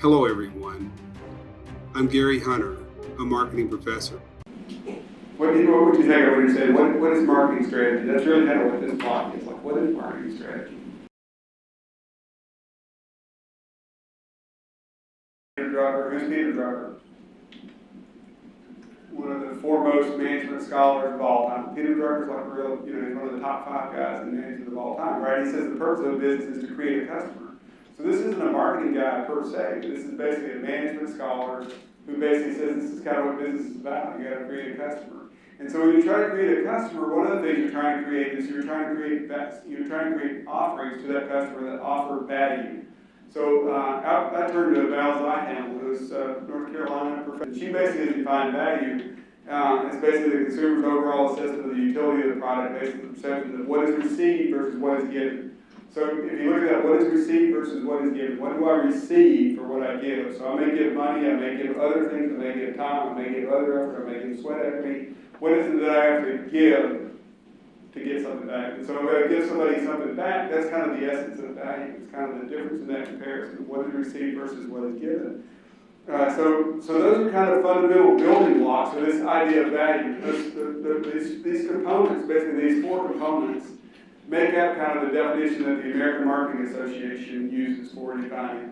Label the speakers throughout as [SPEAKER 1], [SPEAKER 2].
[SPEAKER 1] Hello everyone, I'm Gary Hunter, a marketing professor.
[SPEAKER 2] What would you think of when you say, what is marketing strategy? That's really kind of what this block is like. What is marketing strategy? Peter Drucker, who's Peter Drucker? One of the foremost management scholars of all time. Peter Drucker's like real, he's one of the top 5 guys in management of all time, right? He says the purpose of a business is to create a customer. So this isn't a marketing guy per se. This is basically a management scholar who basically says this is kind of what business is about. You got to create a customer. And so when you try to create a customer, one of the things you're trying to create is you're trying to create offerings to that customer that offer value. So I turned to Val Ziham, who's North Carolina professor. She basically has defined value as basically the consumer's overall assessment of the utility of the product based on the perception of what is received versus what is given. So if you look at that, what is received versus what is given? What do I receive for what I give? So I may give money, I may give other things, I may give time, I may give other effort, I may give sweat equity. What is it that I have to give to get something back? And so if I give somebody something back, that's kind of the essence of value. It's kind of the difference in that comparison. What is received versus what is given. So those are kind of fundamental building blocks of this idea of value. These components, basically these 4 components, make up kind of the definition that the American Marketing Association uses for defining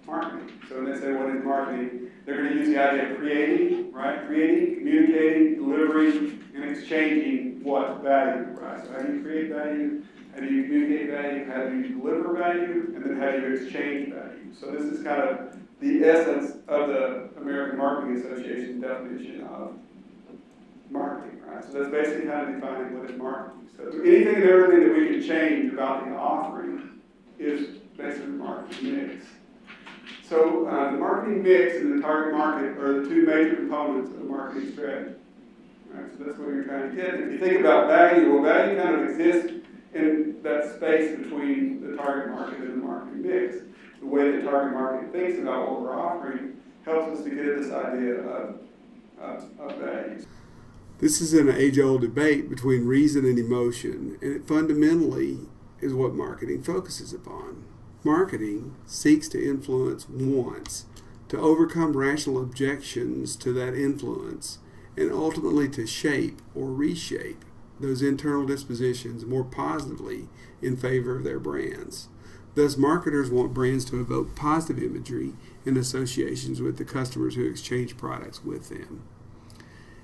[SPEAKER 2] marketing. So when they say what is marketing, they're going to use the idea of creating, right? Creating, communicating, delivering, and exchanging what? Value, right? So how do you create value? How do you communicate value? How do you deliver value? And then how do you exchange value? So this is kind of the essence of the American Marketing Association's definition of marketing, right? So that's basically kind of defining what is marketing. So anything and everything that we can change about the offering is basically the marketing mix. So the marketing mix and the target market are the 2 major components of marketing strategy. Right? So that's what you're trying to get. If you think about value, well, value kind of exists in that space between the target market and the marketing mix. The way the target market thinks about what we're offering helps us to get at this idea of values.
[SPEAKER 1] This is an age-old debate between reason and emotion, and it fundamentally is what marketing focuses upon. Marketing seeks to influence wants, to overcome rational objections to that influence, and ultimately to shape or reshape those internal dispositions more positively in favor of their brands. Thus, marketers want brands to evoke positive imagery and associations with the customers who exchange products with them.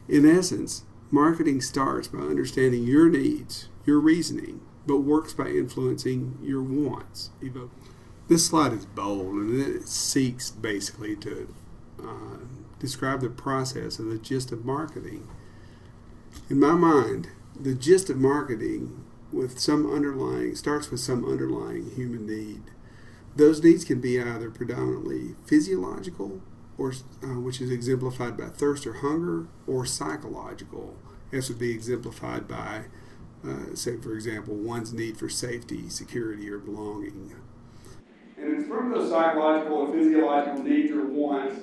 [SPEAKER 1] In essence, marketing starts by understanding your needs, your reasoning, but works by influencing your wants. This slide is bold, and it seeks basically to describe the process of the gist of marketing. In my mind, the gist of marketing starts with some underlying human need. Those needs can be either predominantly physiological, or which is exemplified by thirst or hunger, or psychological, as would be exemplified by, say, for example, one's need for safety, security, or belonging.
[SPEAKER 2] And it's from those psychological or physiological needs or wants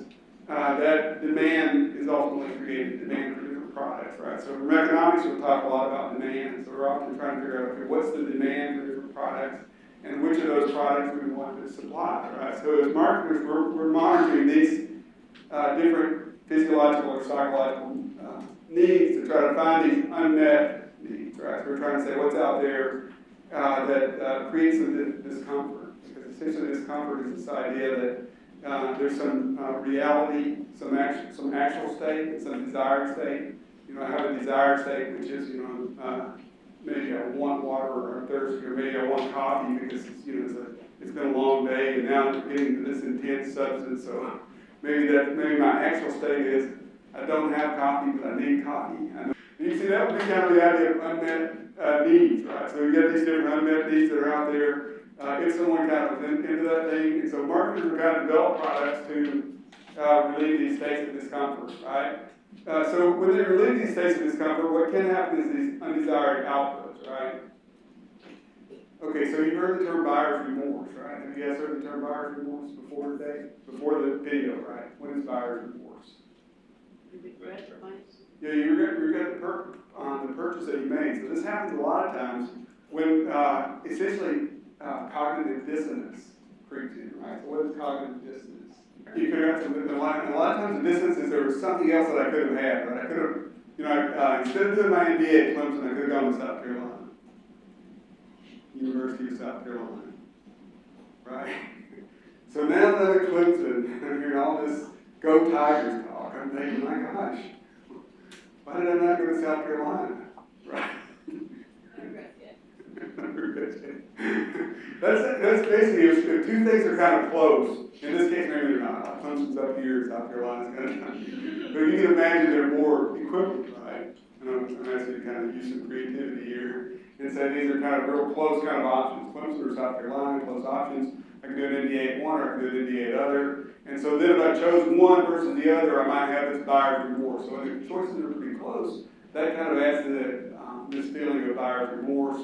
[SPEAKER 2] that demand is ultimately created, demand for different products, right? So from economics, we'll talk a lot about demand. So we're often trying to figure out, okay, what's the demand for different products, and which of those products we want to supply, right? So as marketers, we're monitoring these different physiological or psychological needs to try to find these unmet needs, right? So we're trying to say what's out there that creates some discomfort. Because essentially discomfort is this idea that there's some reality, some actual state, and some desired state. I have a desired state, which is, maybe I want water or I'm thirsty, or maybe I want coffee because it's been a long day and now I'm getting to this intense substance. So maybe my actual state is I don't have coffee, but I need coffee. You see, that would be kind of the idea of unmet needs, right? So you get these different unmet needs that are out there. If someone kind of is into that thing, and so marketers are kind of develop products to relieve these states of discomfort, right? So when they relieve these states of discomfort, what can happen is these undesired outputs, right? Okay, so you've heard the term buyer's remorse, right? Have you guys heard the term buyer's remorse before today? Before the video, right? What is buyer's remorse?
[SPEAKER 3] Regret for buying.
[SPEAKER 2] Yeah, you regret the purchase that you made. So this happens a lot of times when essentially cognitive dissonance creeps in, right? So what is cognitive dissonance? You could have got some, a lot of times the distances, there was something else that I could have had, right? I could have, instead of doing my MBA at Clemson, I could have gone to South Carolina. University of South Carolina. Right? So now that I'm at Clemson, I'm hearing all this Go Tigers talk. I'm thinking, my gosh, why did I not go to South Carolina? Right? That's basically, if two things are kind of close, in this case maybe they're not, like Clemson's up here, South Carolina's kind of, but you can imagine they're more equivalent, right? And I'm asking you to kind of use some creativity here, and say these are kind of real close kind of options. Clemson or South Carolina, close options. I can do an NDA at one or I can do an NDA at other. And so then if I chose one versus the other, I might have this buyer's remorse. So when the choices are pretty close, that kind of adds to this feeling of buyer's remorse.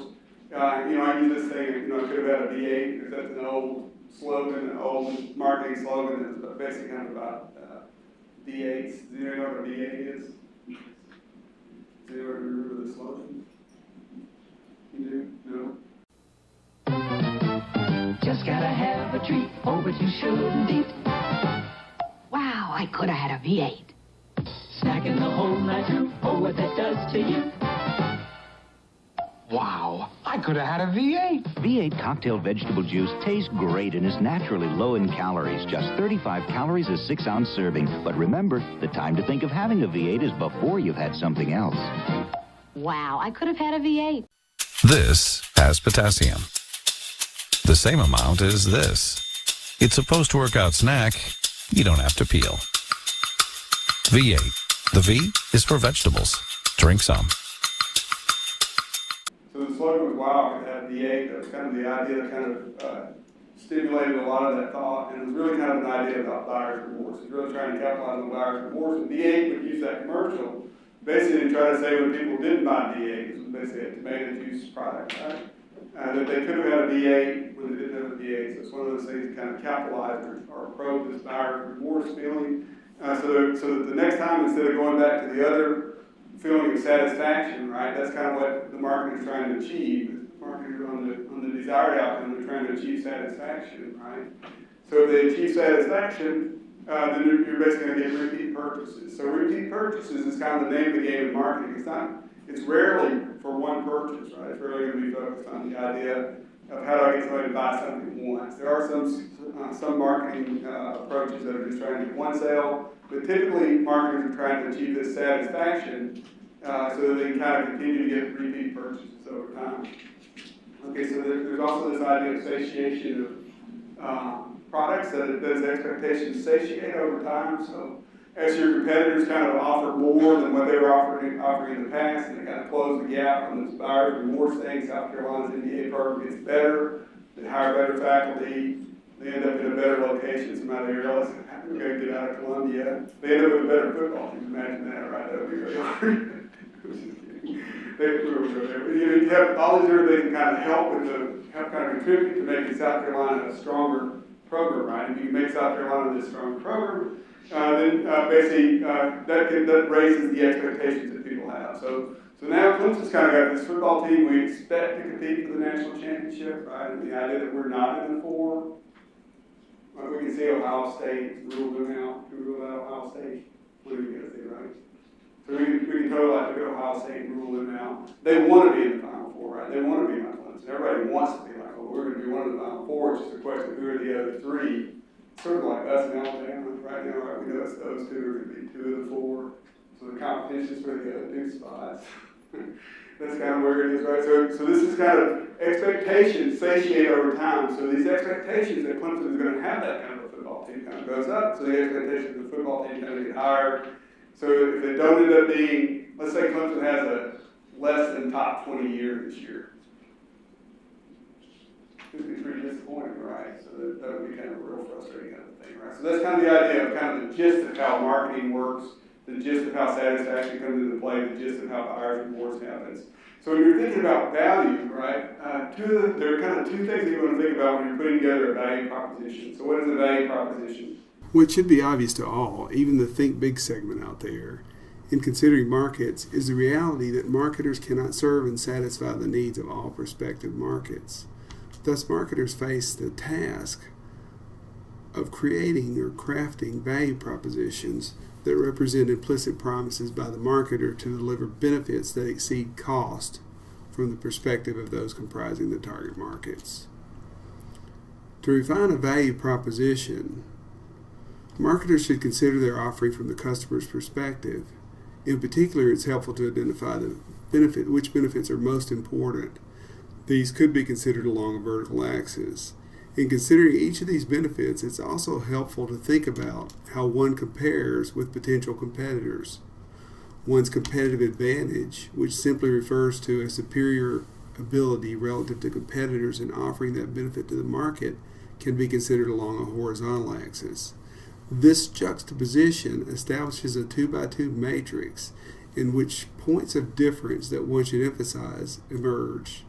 [SPEAKER 2] I use this thing, I could have had a V8 because that's an old slogan, an old marketing slogan that's basically kind of about V8s. Do you know what a V8 is? Do you ever remember the slogan? You do? No?
[SPEAKER 4] Just gotta have a treat, oh, but you shouldn't eat. Wow, I could have had a V8. Snacking the whole night through, oh, what that does to you.
[SPEAKER 5] Wow, I could have had a V8.
[SPEAKER 6] V8 cocktail vegetable juice tastes great and is naturally low in calories. Just 35 calories a 6-ounce serving. But remember, the time to think of having a V8 is before you've had something else.
[SPEAKER 3] Wow, I could have had a V8.
[SPEAKER 7] This has potassium. The same amount as this. It's a post-workout snack you don't have to peel. V8. The V is for vegetables. Drink some.
[SPEAKER 2] So the slogan was, wow, I could have V8. That was kind of the idea that kind of stimulated a lot of that thought. And it was really kind of an idea about buyer's remorse. It's really trying to capitalize on buyer's remorse. And V8 would use that commercial basically to try to say when people didn't buy V8, it was basically a tomato juice product, right? That they could have had a V8 when they didn't have a V8. So it's one of those things that kind of capitalized or probe this buyer's remorse feeling. So that the next time, instead of going back to the other feeling of satisfaction, right, that's kind of what the marketer is trying to achieve. The marketer on the desired outcome, they're trying to achieve satisfaction, right? So if they achieve satisfaction, then you're basically going to get repeat purchases. So repeat purchases is kind of the name of the game in marketing. It's rarely for one purchase, right? It's really going to be focused on the idea of how do I get somebody to buy something once. There are some marketing approaches that are just trying to get one sale, but typically marketers are trying to achieve this satisfaction so that they can kind of continue to get repeat purchases over time. Okay, so there's also this idea of satiation of products, that as expectations satiate over time. So as your competitors kind of offer more than what they were offering in the past, and they kind of close the gap on this buyer's remorse thing, South Carolina's MBA program gets better, they hire better faculty, they end up in a better location. Somebody realizes, we're going to get out of Columbia. They end up with a better football team. Imagine that, right? That would be really hard. You have all these different things that kind of help kind of contribute to making South Carolina a stronger program, right? If you can make South Carolina this strong program, then basically that raises the expectations that people have. So now Clemson's kind of got this football team. We expect to compete for the national championship, right? And the idea that we're not in the 4. We can see Ohio State ruled them out. Who ruled out Ohio State? What do you guys think, right? So we can totally like look at Ohio State and rule them out. They want to be in the Final Four, right? They want to be like Clemson. Everybody wants to be like, well, we're going to be one of the Final Four. It's just a question of who are the other 3. Sort of like us in Alabama right now, right? We know it's those 2 are going to be 2 of the 4. So the competition's for the other 2 spots. That's kind of where it is, right? So this is kind of expectations satiate over time. So these expectations that Clemson is going to have that kind of a football team kind of goes up. So the expectations of the football team kind of get higher. So if they don't end up being, let's say Clemson has a less than top 20 year this year. It would be pretty disappointing, right? So that would be kind of a real frustrating kind of thing, right? So that's kind of the idea of kind of the gist of how marketing works, the gist of how satisfaction comes into play, the gist of how buyer's remorse happens. So when you're thinking about value, right, there are kind of 2 things that you want to think about when you're putting together a value proposition. So what is a value proposition?
[SPEAKER 1] What should be obvious to all, even the think big segment out there, in considering markets, is the reality that marketers cannot serve and satisfy the needs of all prospective markets. Thus, marketers face the task of creating or crafting value propositions that represent implicit promises by the marketer to deliver benefits that exceed cost from the perspective of those comprising the target markets. To refine a value proposition, marketers should consider their offering from the customer's perspective. In particular, it's helpful to identify which benefits are most important. These could be considered along a vertical axis. In considering each of these benefits, it's also helpful to think about how one compares with potential competitors. One's competitive advantage, which simply refers to a superior ability relative to competitors in offering that benefit to the market, can be considered along a horizontal axis. This juxtaposition establishes a 2x2 matrix in which points of difference that one should emphasize emerge.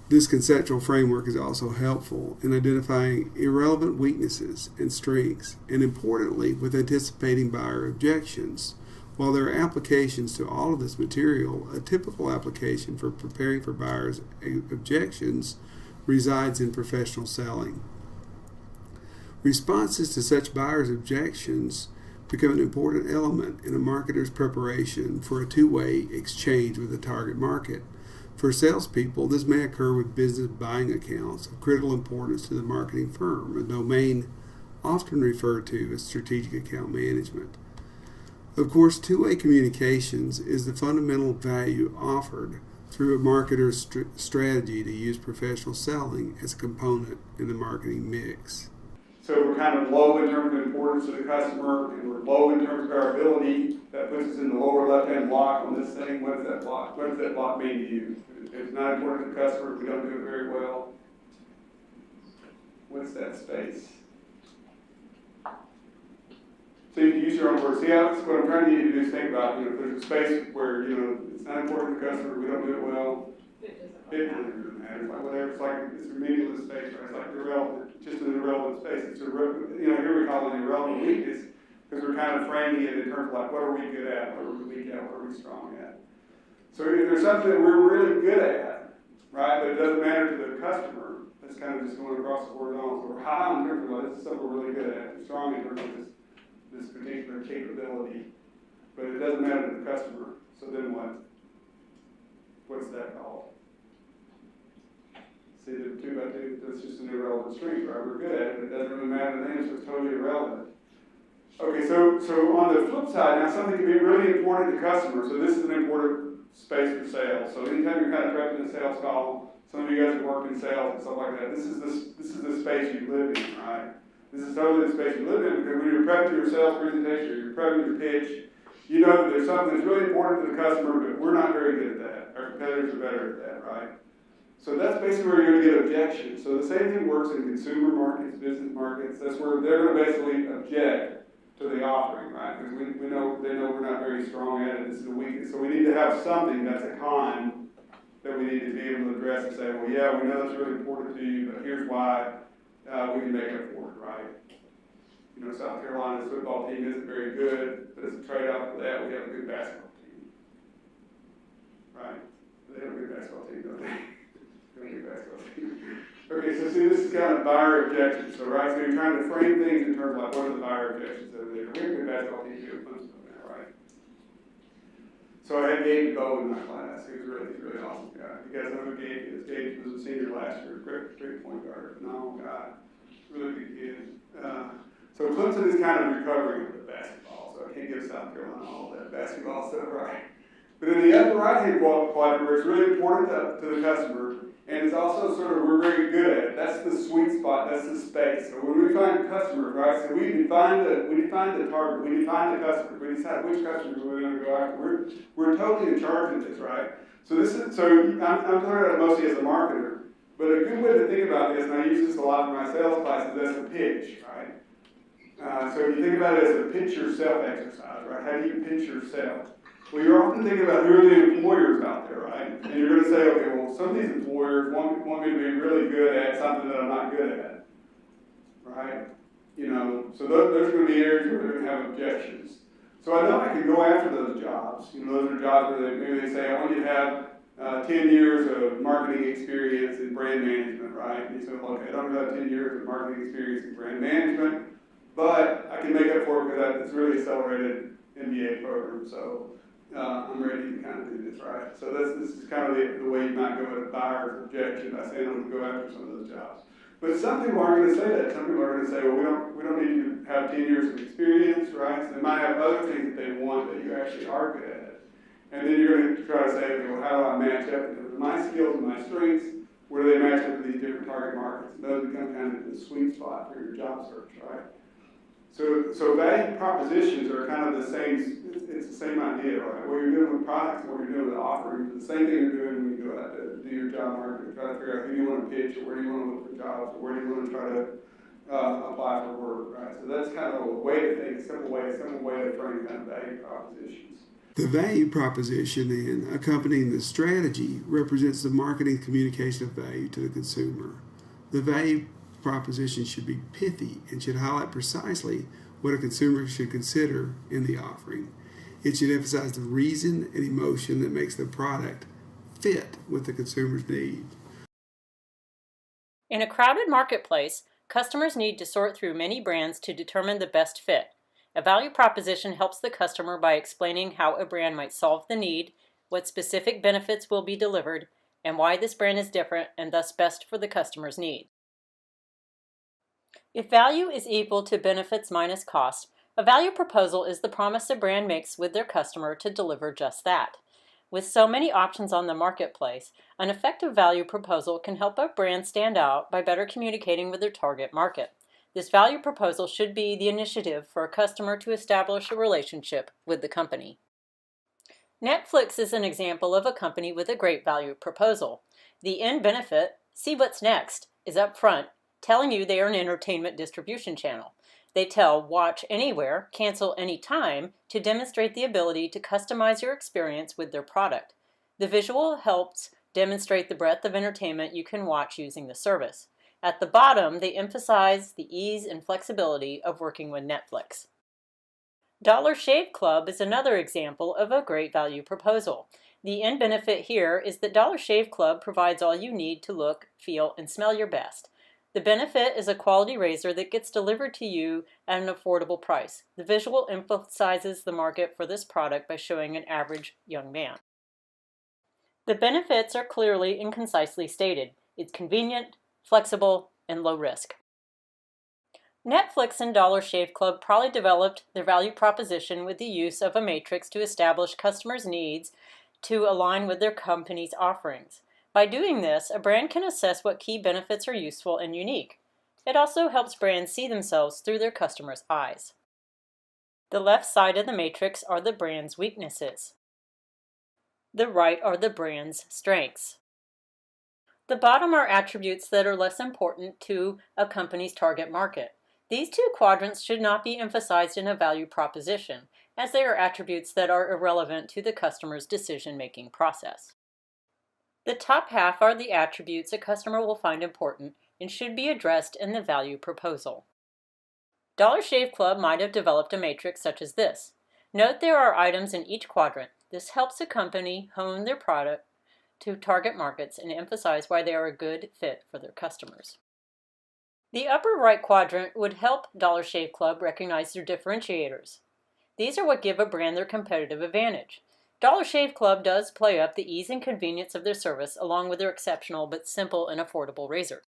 [SPEAKER 1] This conceptual framework is also helpful in identifying irrelevant weaknesses and strengths, and importantly, with anticipating buyer objections. While there are applications to all of this material, a typical application for preparing for buyers' objections resides in professional selling. Responses to such buyers' objections become an important element in a marketer's preparation for a two-way exchange with the target market. For salespeople, this may occur with business buying accounts of critical importance to the marketing firm, a domain often referred to as strategic account management. Of course, two-way communications is the fundamental value offered through a marketer's strategy to use professional selling as a component in the marketing mix.
[SPEAKER 2] So we're kind of low in terms of importance to the customer, and we're low in terms of our ability. That puts us in the lower left-hand block on this thing. What does that block? What does that block mean to you? If it's not important to the customer, if we don't do it very well, what's that space? So you can use your own words. See, what I'm trying to get you to do is think about, if there's a space where, it's not important to the customer, we don't do it well, it doesn't matter. It's like whatever. It's like it's a meaningless space, right? It's like irrelevant, just an irrelevant space. It's here we call it an irrelevant weakness because we're kind of framing it in terms of like, what are we good at? What are we weak at? What are we strong at? So if there's something that we're really good at, right, but it doesn't matter to the customer, that's kind of just going across the horizontal. So we're high in terms of, well, this is something we're really good at. We're strong in terms of this particular capability, but it doesn't matter to the customer. So then what? What's that called? See, the 2x2, that's just an irrelevant strength, right? We're good at it, but it doesn't really matter to them, so it's totally irrelevant. Okay, so on the flip side, now something can be really important to customers. So this is an important space for sales. So anytime you're kind of prepping a sales call, some of you guys have worked in sales and stuff like that. This is the space you live in, right? This is totally the space you live in because when you're prepping your sales presentation or you're prepping your pitch, you know that there's something that's really important to the customer, but we're not very good at that. Our competitors are better at that, right? So that's basically where you're going to get objections. So the same thing works in consumer markets, business markets. That's where they're going to basically object to the offering, right? Because they know we're not very strong at it. This is a weakness. So we need to have something that's a con that we need to be able to address and say, well, yeah, we know that's really important to you, but here's why we can make up for it, right? South Carolina's football team isn't very good, but as a trade-off for that, we have a good basketball team, right? They have a good basketball team, don't they? Okay, so see, this is kind of buyer objections. So, right, so you're trying to frame things in terms of like, what are the buyer objections that are there? We have a good basketball team too, fun stuff now, right? So I had Gabe Bow in my class. He's a really awesome guy. You guys know who Gabe is? Gabe was a senior last year. Great point guard, phenomenal guy, really good kid. So Clemson is kind of recovering with basketball, so I can't give South Carolina all that basketball stuff, right? But in the upper right-hand quadrant, where it's really important to the customer, and it's also sort of, we're very good at it. That's the sweet spot. That's the space. So when we find customers, right? So we define the target. We define the customer. We decide which customers we're going to go after. We're totally in charge of this, right? So I'm talking about it mostly as a marketer. But a good way to think about this, and I use this a lot in my sales classes, as a pitch, right? So if you think about it as a pitch yourself exercise, right? How do you pitch yourself? Well, you're often thinking about who are the employers out there, right? And you're going to say, okay, well, some of these employers want me to be really good at something that I'm not good at, right? So those are going to be areas where they're going to have objections. So I know I can go after those jobs. Those are jobs where maybe they say, I want you to have 10 years of marketing experience in brand management, right? And you say, well, okay, I don't have 10 years of marketing experience in brand management, but I can make up for it because it's really accelerated MBA program, so I'm ready to kind of do this, right? So this is kind of the way you might go at a buyer's objection by saying I'm going to go after some of those jobs. But some people aren't going to say that. Some people are going to say, well, we don't need you to have 10 years of experience, right? So they might have other things that they want that you actually are good at. And then you're going to try to say, okay, well, how do I match up in terms of my skills and my strengths? Where do they match up to these different target markets? And those become kind of the sweet spot for your job search, right? So value propositions are kind of the same, it's the same idea, right? What you're doing with products and what you're doing with offerings, the same thing you're doing when you go out to do your job marketing, try to figure out who you want to pitch, or where do you want to look for jobs, or where do you want to try to apply for work, right? So that's kind of a way to think, a simple way to frame kind of value propositions.
[SPEAKER 1] The value proposition then, accompanying the strategy, represents the marketing communication of value to the consumer. The value proposition should be pithy and should highlight precisely what a consumer should consider in the offering. It should emphasize the reason and emotion that makes the product fit with the consumer's need.
[SPEAKER 8] In a crowded marketplace, customers need to sort through many brands to determine the best fit. A value proposition helps the customer by explaining how a brand might solve the need, what specific benefits will be delivered, and why this brand is different and thus best for the customer's need. If value is equal to benefits minus cost, a value proposal is the promise a brand makes with their customer to deliver just that. With so many options on the marketplace, an effective value proposal can help a brand stand out by better communicating with their target market. This value proposal should be the initiative for a customer to establish a relationship with the company. Netflix is an example of a company with a great value proposal. The end benefit, see what's next, is up front, telling you they are an entertainment distribution channel. They tell watch anywhere, cancel anytime to demonstrate the ability to customize your experience with their product. The visual helps demonstrate the breadth of entertainment you can watch using the service. At the bottom, they emphasize the ease and flexibility of working with Netflix. Dollar Shave Club is another example of a great value proposal. The end benefit here is that Dollar Shave Club provides all you need to look, feel, and smell your best. The benefit is a quality razor that gets delivered to you at an affordable price. The visual emphasizes the market for this product by showing an average young man. The benefits are clearly and concisely stated. It's convenient, flexible, and low risk. Netflix and Dollar Shave Club probably developed their value proposition with the use of a matrix to establish customers' needs to align with their company's offerings. By doing this, a brand can assess what key benefits are useful and unique. It also helps brands see themselves through their customers' eyes. The left side of the matrix are the brand's weaknesses. The right are the brand's strengths. The bottom are attributes that are less important to a company's target market. These two quadrants should not be emphasized in a value proposition, as they are attributes that are irrelevant to the customer's decision-making process. The top half are the attributes a customer will find important and should be addressed in the value proposal. Dollar Shave Club might have developed a matrix such as this. Note there are items in each quadrant. This helps a company hone their product to target markets and emphasize why they are a good fit for their customers. The upper right quadrant would help Dollar Shave Club recognize their differentiators. These are what give a brand their competitive advantage. Dollar Shave Club does play up the ease and convenience of their service along with their exceptional but simple and affordable razor.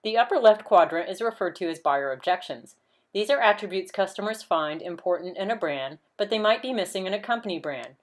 [SPEAKER 8] The upper left quadrant is referred to as buyer objections. These are attributes customers find important in a brand, but they might be missing in a company brand.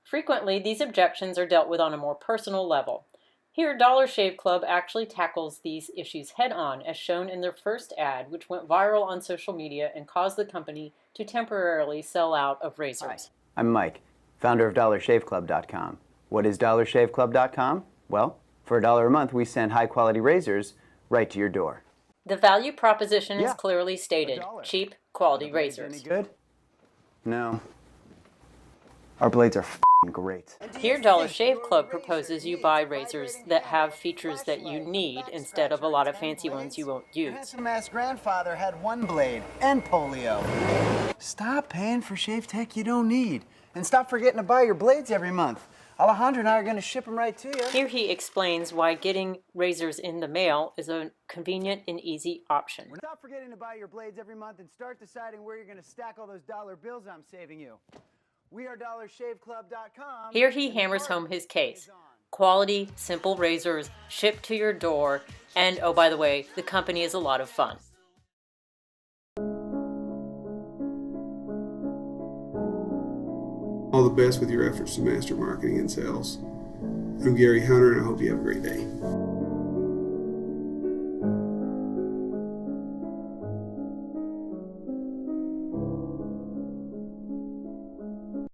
[SPEAKER 8] Frequently, these objections are dealt with on a more personal level. Here, Dollar Shave Club actually tackles these issues head-on, as shown in their first ad, which went viral on social media and caused the company to temporarily sell out of razors.
[SPEAKER 9] Hi, I'm Mike, founder of DollarShaveClub.com. What is DollarShaveClub.com? Well, for $1 a month, we send high-quality razors right to your door.
[SPEAKER 8] The value proposition is clearly stated: cheap, quality razors.
[SPEAKER 9] Any good? No. Our blades are f***ing great.
[SPEAKER 8] Here, Dollar Shave Club proposes you buy razors that have features that you need instead of a lot of fancy ones you won't use.
[SPEAKER 9] Handsome-ass grandfather had one blade and polio. Stop paying for shave tech you don't need. And stop forgetting to buy your blades every month. Alejandro and I are going to ship them right to you.
[SPEAKER 8] Here he explains why getting razors in the mail is a convenient and easy option.
[SPEAKER 9] Stop forgetting to buy your blades every month and start deciding where you're going to stack all those dollar bills I'm saving you. We are DollarShaveClub.com.
[SPEAKER 8] Here he hammers home his case. Quality, simple razors, shipped to your door, and oh, by the way, the company is a lot of fun.
[SPEAKER 1] All the best with your efforts to master marketing and sales. I'm Gary Hunter, and I hope you have a great day.